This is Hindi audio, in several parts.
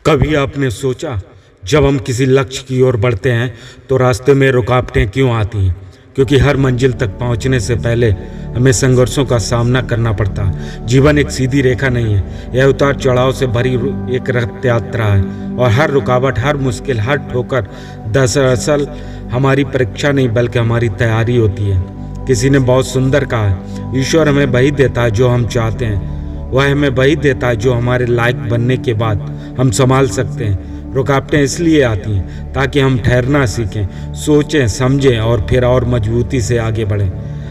कभी आपने सोचा, जब हम किसी लक्ष्य की ओर बढ़ते हैं तो रास्ते में रुकावटें क्यों आती हैं? क्योंकि हर मंजिल तक पहुंचने से पहले हमें संघर्षों का सामना करना पड़ता है। जीवन एक सीधी रेखा नहीं है, यह उतार चढ़ाव से भरी एक रथ यात्रा है। और हर रुकावट, हर मुश्किल, हर ठोकर दरअसल हमारी परीक्षा नहीं बल्कि हमारी तैयारी होती है। किसी ने बहुत सुंदर कहा है, ईश्वर हमें वही देता है जो हम चाहते हैं, वह हमें वही देता है जो हमारे लायक बनने के बाद हम संभाल सकते हैं। रुकावटें इसलिए आती हैं ताकि हम ठहरना सीखें, सोचें, समझें और फिर और मजबूती से आगे बढ़ें।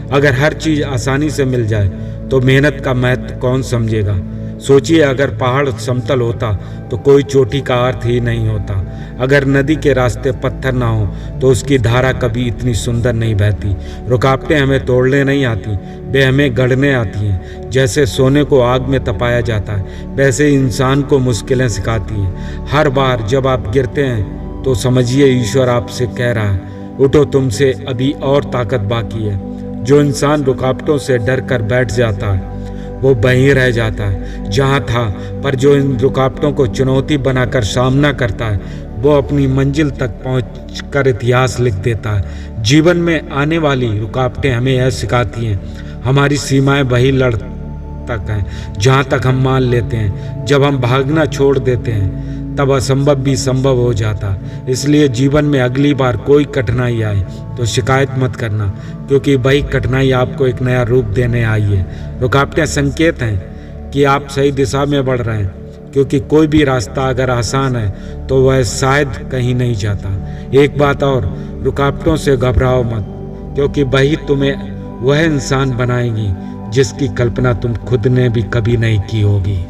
अगर हर चीज़ आसानी से मिल जाए तो मेहनत का महत्व कौन समझेगा? सोचिए, अगर पहाड़ समतल होता तो कोई चोटी का अर्थ ही नहीं होता। अगर नदी के रास्ते पत्थर ना हो तो उसकी धारा कभी इतनी सुंदर नहीं बहती। रुकावटें हमें तोड़ने नहीं आती, वे हमें गढ़ने आती हैं। जैसे सोने को आग में तपाया जाता है, वैसे इंसान को मुश्किलें सिखाती हैं। हर बार जब आप गिरते हैं तो समझिए ईश्वर आपसे कह रहा है, उठो, तुमसे अभी और ताकत बाकी है। जो इंसान रुकावटों से डर कर बैठ जाता है वो वहीं रह जाता है जहाँ था, पर जो इन रुकावटों को चुनौती बनाकर सामना करता है वो अपनी मंजिल तक पहुंचकर इतिहास लिख देता है। जीवन में आने वाली रुकावटें हमें यह सिखाती हैं, हमारी सीमाएं वही लड़ तक हैं जहाँ तक हम मान लेते हैं। जब हम भागना छोड़ देते हैं तब असंभव भी संभव हो जाता। इसलिए जीवन में अगली बार कोई कठिनाई आए तो शिकायत मत करना, क्योंकि वही कठिनाई आपको एक नया रूप देने आई है। रुकावटें संकेत हैं कि आप सही दिशा में बढ़ रहे हैं, क्योंकि कोई भी रास्ता अगर आसान है तो वह शायद कहीं नहीं जाता। एक बात और, रुकावटों से घबराओ मत, क्योंकि वही तुम्हें वह इंसान बनाएगी जिसकी कल्पना तुम खुद ने भी कभी नहीं की होगी।